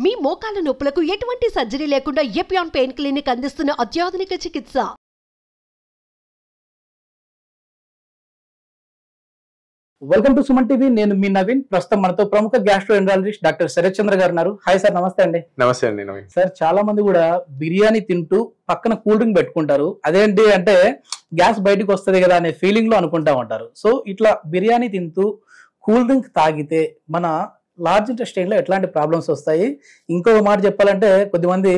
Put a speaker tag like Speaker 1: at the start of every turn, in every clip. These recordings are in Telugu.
Speaker 1: మీ మోకాల నొప్పులకు ఎటువంటి సర్జరీ లేకుండా ఎపియాన్ పెయిన్ క్లినిక్ అందిస్తున్న అత్యాధునిక చికిత్స.
Speaker 2: Welcome to Suman TV. నేను మీ నవీన్. ప్రస్తుతం మనతో ప్రముఖ గ్యాస్ట్రోఎంట్రాలజిస్ట్ డాక్టర్ శరత్ చంద్ర గారు ఉన్నారు. హాయ్ సార్, నమస్తే అండి.
Speaker 3: నమస్తే అండి నవీన్.
Speaker 2: సార్, చాలా మంది కూడా బిర్యానీ తింటూ పక్కన కూల్ డ్రింక్ పెట్టుకుంటారు. అదేంటి అంటే గ్యాస్ బయటకు వస్తుంది కదా అనే ఫీలింగ్ లో అనుకుంటా ఉంటారు. సో ఇట్లా బిర్యానీ తింటూ కూల్ డ్రింక్ తాగితే మన లార్జ్ ఇంటెస్టైన్ లో ఎట్లాంటి ప్రాబ్లమ్స్ వస్తాయి? ఇంకో మాట చెప్పాలంటే కొద్దిమంది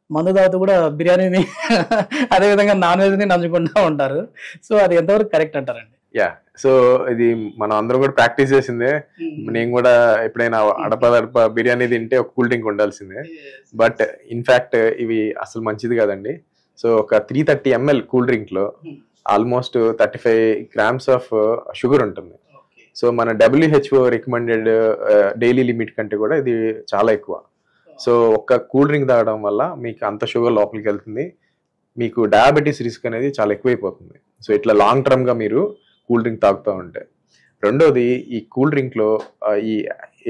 Speaker 2: మందు తాగుతూ కూడా బిర్యానీని అదేవిధంగా నాన్ వెజ్ ని నంచుకుంటూ ఉంటారు. సో అది ఎంతవరకు కరెక్ట్ అంటారండి?
Speaker 3: యా, సో ఇది మనం అందరం కూడా ప్రాక్టీస్ చేసిందే. నేను కూడా ఎప్పుడైనా అడపదడప బిర్యానీ తింటే ఒక కూల్ డ్రింక్ ఉండాల్సిందే. బట్ ఇన్ఫాక్ట్ ఇవి అసలు మంచిది కాదండి. సో ఒక 330 ml కూల్ డ్రింక్ లో ఆల్మోస్ట్ 35 grams ఆఫ్ షుగర్ ఉంటుంది. సో మన WHO రికమెండెడ్ డైలీ లిమిట్ కంటే కూడా ఇది చాలా ఎక్కువ. సో ఒక్క కూల్ డ్రింక్ తాగడం వల్ల మీకు అంత షుగర్ లోపలికి వెళ్తుంది, మీకు డయాబెటీస్ రిస్క్ అనేది చాలా ఎక్కువైపోతుంది. సో ఇట్లా లాంగ్ టర్మ్ గా మీరు కూల్ డ్రింక్ తాగుతూ ఉంటే. రెండోది, ఈ కూల్ డ్రింక్ లో ఈ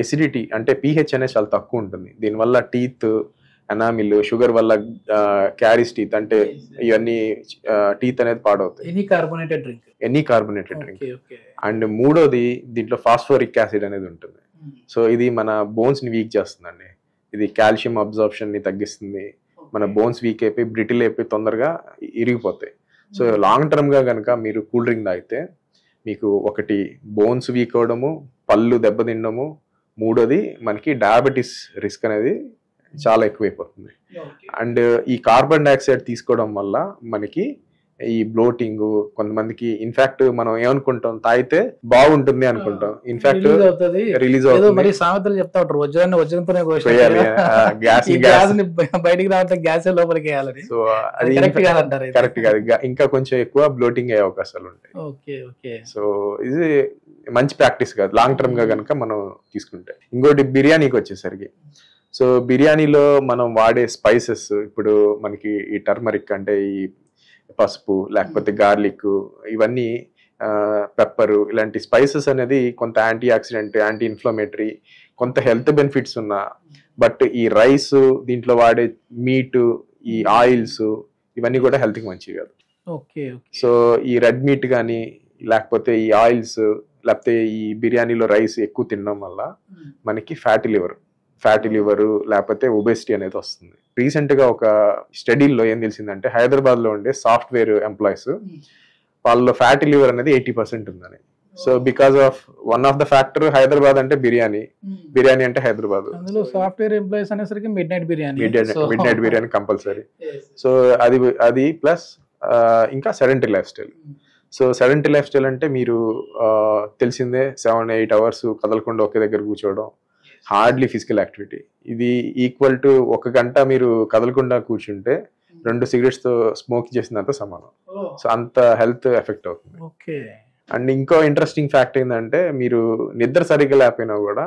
Speaker 3: ఎసిడిటీ అంటే pH అనేది చాలా తక్కువ ఉంటుంది. దీనివల్ల టీత్ ఎనామిల్, షుగర్ వల్ల క్యారీస్ టీత్ అంటే ఇవన్నీ టీత్ అనేది పాడవుతాయి. Any carbonated drink. అండ్ మూడోది, దీంట్లో ఫాస్ఫోరిక్ యాసిడ్ అనేది ఉంటుంది. సో ఇది మన బోన్స్ ని వీక్ చేస్తుందండి. ఇది కాల్షియం అబ్జార్ప్షన్ ని తగ్గిస్తుంది. మన బోన్స్ వీక్ అయిపోయి బ్రిటిల్ అయిపోయి తొందరగా ఇరిగిపోతాయి. సో లాంగ్ టర్మ్ గా కనుక మీరు కూల్ డ్రింక్ తాగితే మీకు ఒకటి బోన్స్ వీక్ అవడము, పళ్ళు దెబ్బతిండము, మూడోది మనకి డయాబెటీస్ రిస్క్ అనేది చాలా ఎక్కువైపోతుంది. అండ్ ఈ కార్బన్ డైఆక్సైడ్ తీసుకోవడం వల్ల మనకి ఈ బ్లోటింగ్, కొంతమందికి ఇన్ఫాక్ట్ మనం ఏమనుకుంటాం, తాగితే బాగుంటుంది అనుకుంటాం, ఇన్ఫాక్ట్ రిలీజ్ అవుతుంది.
Speaker 2: సామెతలు చెప్తా ఉంటారు, వజ్రంతోనే బయటికి రావట్లేదు, గ్యాస్ లోపలికి వేయాలని.
Speaker 3: సో అది కరెక్ట్ కాదు, ఇంకా కొంచెం ఎక్కువ బ్లోటింగ్ అయ్యే అవకాశాలు ఉంటాయి. సో ఇది మంచి ప్రాక్టీస్ కాదు లాంగ్ టర్మ్ గా కనుక మనం తీసుకుంటే. ఇంకోటి బిర్యానీకి వచ్చేసరికి, సో బిర్యానీలో మనం వాడే స్పైసెస్, ఇప్పుడు మనకి ఈ టర్మరిక్ అంటే ఈ పసుపు, లేకపోతే గార్లిక్, ఇవన్నీ పెప్పరు, ఇలాంటి స్పైసెస్ అనేది కొంత యాంటీ ఆక్సిడెంట్, యాంటీ ఇన్ఫ్లమేటరీ, కొంత హెల్త్ బెనిఫిట్స్ ఉన్న. బట్ ఈ రైస్, దీంట్లో వాడే మీట్, ఈ ఆయిల్స్, ఇవన్నీ కూడా హెల్త్ కి మంచివి కాదు. సో ఈ రెడ్ మీట్ కానీ, లేకపోతే ఈ ఆయిల్స్, లేకపోతే ఈ బిర్యానీలో రైస్ ఎక్కువ తినడం వల్ల మనకి ఫ్యాటీ లివర్ లేకపోతే ఒబేసిటీ అనేది వస్తుంది. రీసెంట్ గా ఒక స్టడీలో ఏం తెలిసిందంటే, హైదరాబాద్ లో ఉండే సాఫ్ట్వేర్ ఎంప్లాయీస్ వాళ్ళలో ఫ్యాటీ లివర్ అనేది 80% ఉందని. So because of one of the factor Hyderabad అంటే బిర్యానీ అంటే హైదరాబాద్.
Speaker 2: సాఫ్ట్వేర్ ఎంప్లాయీస్ అనేసరికి mid night
Speaker 3: biryani compulsory. So అది ప్లస్ ఇంకా sedentary life style. So sedentary life style అంటే మీరు తెలిసిందే, 7-8 hours కదలకుండా ఒకే దగ్గర కూర్చోవడం, హార్డ్లీ ఫిజికల్ యాక్టివిటీ. ఇది ఈక్వల్ టు 1 గంట మీరు కదలకుండా కూర్చుంటే 2 cigarettes తో స్మోక్ చేసినంత సమానం. సో అంత హెల్త్ ఎఫెక్ట్ అవుతుంది. అండ్ ఇంకో ఇంట్రెస్టింగ్ ఫ్యాక్ట్ ఏంటంటే, మీరు నిద్ర సరిగ్గా లేకపోయినా కూడా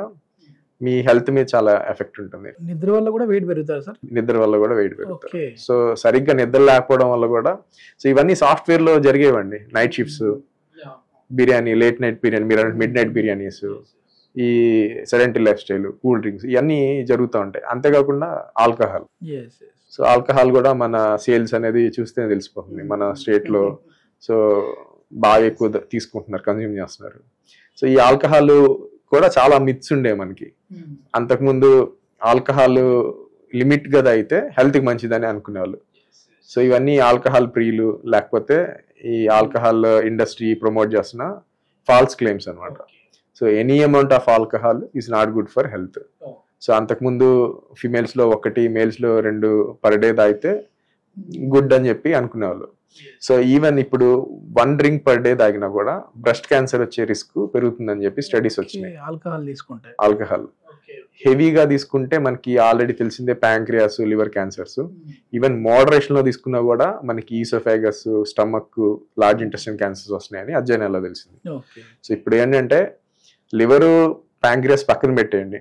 Speaker 3: మీ హెల్త్ మీద చాలా ఎఫెక్ట్ ఉంటుంది.
Speaker 2: నిద్ర వల్ల కూడా వెయిట్ పెరుగుతారు సార్?
Speaker 3: నిద్ర వల్ల కూడా వెయిట్ పెరుగుతారు. సో సరిగ్గా నిద్ర లేకపోవడం వల్ల కూడా, సో ఇవన్నీ సాఫ్ట్వేర్ లో జరిగేవండి. Night shifts, biryani, late night biryani, midnight biryanis, ఈ sedentary lifestyle, cool drinks, ఇవన్నీ జరుగుతూ ఉంటాయి. అంతేకాకుండా ఆల్కహాల్. సో ఆల్కహాల్ కూడా మన సేల్స్ అనేది చూస్తే తెలిసిపోతుంది మన స్టేట్ లో. సో బాగా ఎక్కువ తీసుకుంటున్నారు, కన్జ్యూమ్ చేస్తున్నారు. సో ఈ ఆల్కహాల్ కూడా చాలా మిత్స్ ఉండే మనకి. అంతకుముందు ఆల్కహాల్ లిమిట్ గా అయితే హెల్త్ కి మంచిదని అనుకునేవాళ్ళు. సో ఇవన్నీ ఆల్కహాల్ ప్రియులు, లేకపోతే ఈ ఆల్కహాల్ ఇండస్ట్రీ ప్రమోట్ చేస్తున్న ఫాల్స్ క్లెయిమ్స్ అనమాట. So any amount of alcohol is not good for health. So అంతకుముందు ఫిమేల్స్ లో 1, మేల్స్ లో 2 per day తాగితే గుడ్ అని చెప్పి అనుకునేవాళ్ళు. సో ఈవెన్ ఇప్పుడు 1 drink per day తాగినా కూడా బ్రెస్ట్ క్యాన్సర్ వచ్చే రిస్క్ పెరుగుతుందని చెప్పి స్టడీస్ వచ్చినాయి. ఆల్కహాల్ హెవీగా తీసుకుంటే మనకి ఆల్రెడీ తెలిసిందే pancreas, liver cancers. Even moderation లో తీసుకున్నా కూడా మనకి oesophagus, stomach, large intestine cancers వస్తున్నాయని అధ్యయనాల్లో తెలిసింది. సో ఇప్పుడు ఏంటంటే, లివరు, ప్యాంక్రియాస్ పక్కన పెట్టేయండి.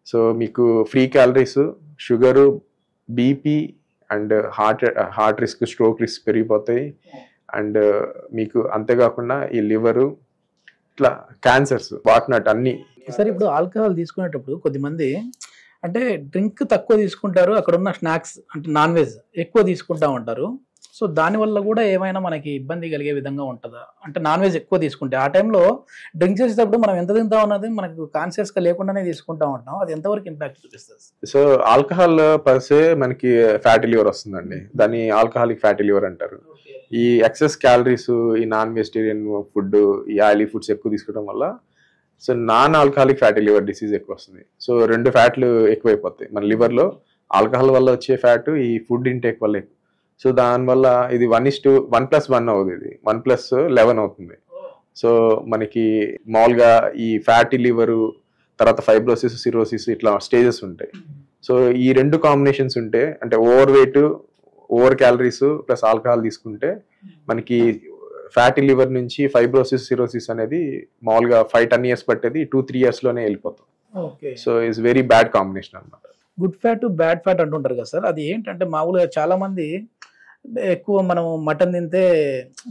Speaker 3: సో మీకు free calories, sugar, BP and heart risk, stroke risk పెరిగిపోతాయి. అండ్ మీకు అంతేకాకుండా ఈ లివరు, ఇట్లా క్యాన్సర్స్, వాట్నాట్ అన్ని.
Speaker 2: సార్ ఇప్పుడు ఆల్కహాల్ తీసుకునేటప్పుడు కొద్దిమంది అంటే డ్రింక్ తక్కువ తీసుకుంటారు, అక్కడ ఉన్న స్నాక్స్ అంటే నాన్ వెజ్ ఎక్కువ తీసుకుంటా ఉంటారు. సో దానివల్ల కూడా ఏమైనా మనకి ఇబ్బంది కలిగే విధంగా ఉంటుందా? అంటే నాన్ వెజ్ ఎక్కువ తీసుకుంటే ఆ టైంలో డ్రింక్ చేసేటప్పుడు మనం ఎంత తింటాం అన్నది మనకు కాన్షియస్గా లేకుండానే తీసుకుంటా ఉంటాం. అది ఎంతవరకు ఇంపాక్ట్ చూపిస్తుంది?
Speaker 3: సో ఆల్కహాల్ పర్సే మనకి ఫ్యాటీ లివర్ వస్తుందండి. దాన్ని ఆల్కహాలిక్ ఫ్యాటీ లివర్ అంటారు. ఈ ఎక్సెస్ క్యాలరీస్, ఈ నాన్ వెజిటేరియన్ ఫుడ్, ఈ ఆయిలీ ఫుడ్స్ ఎక్కువ తీసుకోవడం వల్ల so non alcoholic fatty liver disease ఎక్కువ వస్తుంది. సో 2 ఫ్యాట్లు ఎక్కువైపోతాయి మన లివర్లో. ఆల్కహాల్ వల్ల వచ్చే ఫ్యాట్ ఈ ఫుడ్ ఇంటేక్ వల్ల ఎక్కువ. సో దానివల్ల ఇది 1+1 అవుతుంది, ఇది 1+11 అవుతుంది. సో మనకి మామూలుగా ఈ ఫ్యాటీ లివరు తర్వాత ఫైబ్రోసిస్, సిరోసిస్ ఇట్లా స్టేజెస్ ఉంటాయి. సో ఈ 2 కాంబినేషన్స్ ఉంటే అంటే over weight, over calories plus alcohol తీసుకుంటే మనకి ఫ్యాటీ లివర్ నుంచి ఫైబ్రోసిస్, సిరోసిస్ అనేది మామూలుగా 5-10 years పట్టేది 2-3 years లోనే వెళ్ళిపోతుంది. So it's very bad combination అన్నమాట.
Speaker 2: గుడ్ ఫ్యాట్, బ్యాడ్ ఫ్యాట్ అంటుంటారు కదా సార్, అది ఏంటంటే మామూలుగా చాలా మంది ఎక్కువ మనం మటన్ తింటే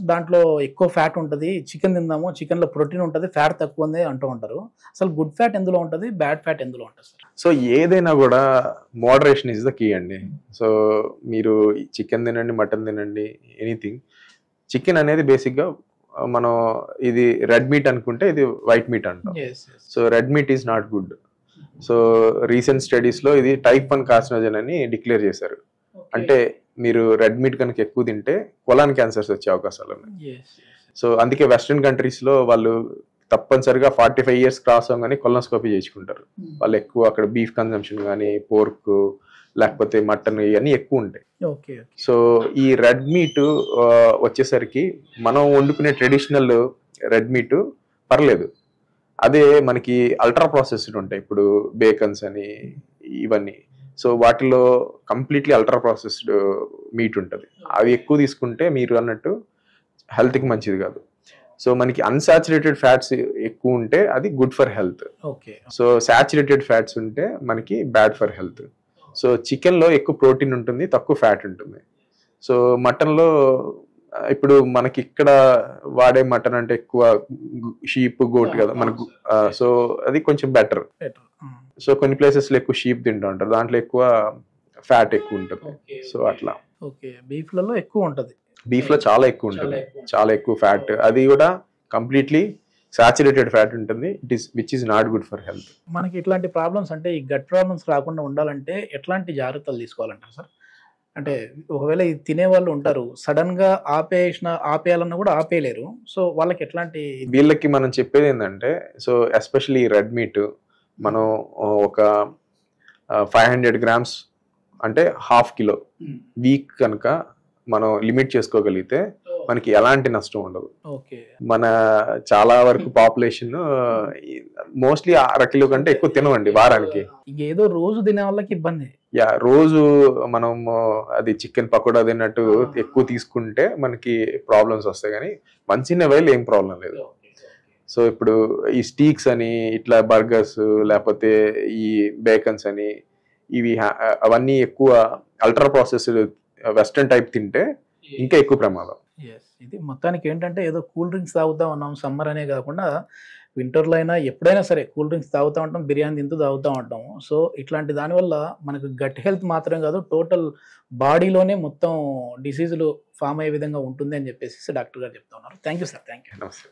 Speaker 2: దాంట్లో ఎక్కువ ఫ్యాట్ ఉంటుంది, చికెన్ తిందాము చికెన్లో ప్రోటీన్ ఉంటుంది, ఫ్యాట్ తక్కువ ఉంది అంటూ ఉంటారు. అసలు గుడ్ ఫ్యాట్ ఎందులో ఉంటుంది, బ్యాడ్ ఫ్యాట్ ఎందులో ఉంటుంది సార్?
Speaker 3: సో ఏదైనా కూడా మోడరేషన్ ఇస్ ద కీ అండి. సో మీరు చికెన్ తినండి, మటన్ తినండి, ఎనీథింగ్. చికెన్ అనేది బేసిక్గా మనం ఇది రెడ్ మీట్ అనుకుంటే ఇది వైట్ మీట్ అంటాం. So red meat is not good. So recent స్టడీస్లో ఇది టైప్ 1 కార్సినోజన్ అని డిక్లేర్ చేశారు. అంటే మీరు రెడ్ మీట్ కనుక ఎక్కువ తింటే కొలాన్ క్యాన్సర్స్ వచ్చే అవకాశాలు ఉన్నాయి. సో అందుకే వెస్ట్రన్ కంట్రీస్లో వాళ్ళు తప్పనిసరిగా 45 years క్రాస్ అవ్వగానే కొలనోస్కోపీ చేయించుకుంటారు. వాళ్ళు ఎక్కువ అక్కడ బీఫ్ కన్జంప్షన్ కానీ, పోర్క్ లేకపోతే మటన్ ఇవన్నీ ఎక్కువ ఉంటాయి. సో ఈ రెడ్ మీట్ వచ్చేసరికి మనం వండుకునే ట్రెడిషనల్ రెడ్ మీట్ పర్లేదు. అదే మనకి అల్ట్రా ప్రాసెస్డ్ ఉంటాయి, ఇప్పుడు బేకన్స్ అని ఇవన్నీ. సో వాటిలో కంప్లీట్లీ అల్ట్రా ప్రాసెస్డ్ మీట్ ఉంటుంది. అవి ఎక్కువ తీసుకుంటే మీరు అన్నట్టు హెల్త్కి మంచిది కాదు. సో మనకి అన్సాచురేటెడ్ ఫ్యాట్స్ ఎక్కువ ఉంటే అది good for health. So saturated fats ఉంటే మనకి బ్యాడ్ ఫర్ హెల్త్. సో చికెన్లో ఎక్కువ ప్రోటీన్ ఉంటుంది, తక్కువ ఫ్యాట్ ఉంటుంది. సో మటన్లో ఇప్పుడు మనకి ఇక్కడ వాడే మటన్ అంటే ఎక్కువ షీప్, గోట్ కదా మనకు. సో అది కొంచెం బెటర్. సో కొన్ని ప్లేసెస్లో ఎక్కువ షీప్ తింటూ ఉంటారు, దాంట్లో ఎక్కువ ఫ్యాట్ ఎక్కువ ఉంటుంది. సో అట్లా
Speaker 2: బీఫ్లలో ఎక్కువ ఉంటుంది,
Speaker 3: బీఫ్లో చాలా ఎక్కువ ఉంటుంది, చాలా ఎక్కువ ఫ్యాట్. అది కూడా కంప్లీట్లీ సాచురేటెడ్ ఫ్యాట్ ఉంటుంది, which is not good for health.
Speaker 2: మనకి ఇట్లాంటి ప్రాబ్లమ్స్ అంటే ఈ గట్ ప్రాబ్లమ్స్ రాకుండా ఉండాలంటే ఎట్లాంటి జాగ్రత్తలు తీసుకోవాలంటారు సార్? అంటే ఒకవేళ ఇది తినే వాళ్ళు ఉంటారు, సడన్ గా ఆపేయాలన్నా కూడా ఆపేయలేరు. సో వాళ్ళకి ఎట్లాంటి?
Speaker 3: వీళ్ళకి మనం చెప్పేది ఏంటంటే, సో ఎస్పెషల్లీ రెడ్ మీట్ మనం ఒక 500 grams అంటే 1/2 kilo వీక్ కనుక మనం లిమిట్ చేసుకోగలిగితే మనకి ఎలాంటి నష్టం ఉండదు. మన చాలా వరకు పాపులేషన్ మోస్ట్లీ 1/2 kilo కంటే ఎక్కువ తినవండి వారానికి.
Speaker 2: ఏదో రోజు తినే వాళ్ళకి ఇబ్బంది.
Speaker 3: రోజు మనం అది చికెన్ పకోడా తిన్నట్టు ఎక్కువ తీసుకుంటే మనకి ప్రాబ్లమ్స్ వస్తాయి, కానీ వన్స్ ఇన్ ఎ వైల్ ఏం ప్రాబ్లం లేదు. సో ఇప్పుడు ఈ స్టీక్స్ అని ఇట్లా బర్గర్స్ లేకపోతే ఈ బేకన్స్ అని ఇవి అవన్నీ ఎక్కువ అల్ట్రా ప్రాసెస్డ్ వెస్టర్న్ టైప్ తింటే ఇంకా ఎక్కువ ప్రమాదం.
Speaker 2: ఇది మొత్తానికి ఏంటంటే ఏదో కూల్ డ్రింక్స్ తాగుతా ఉన్నాం, సమ్మర్ అనే కాకుండా వింటర్లో అయినా ఎప్పుడైనా సరే కూల్ డ్రింక్స్ తాగుతూ ఉంటాం, బిర్యానీ తింటూ తాగుతూ ఉంటాం. సో ఇట్లాంటి దానివల్ల మనకు గట్ హెల్త్ మాత్రం కాదు, టోటల్ బాడీలోనే మొత్తం డిసీజులు ఫామ్ అయ్యే విధంగా ఉంటుంది అని చెప్పేసి డాక్టర్ గారు చెప్తా ఉన్నారు. Thank you sir. Thank you.
Speaker 3: నమస్తే.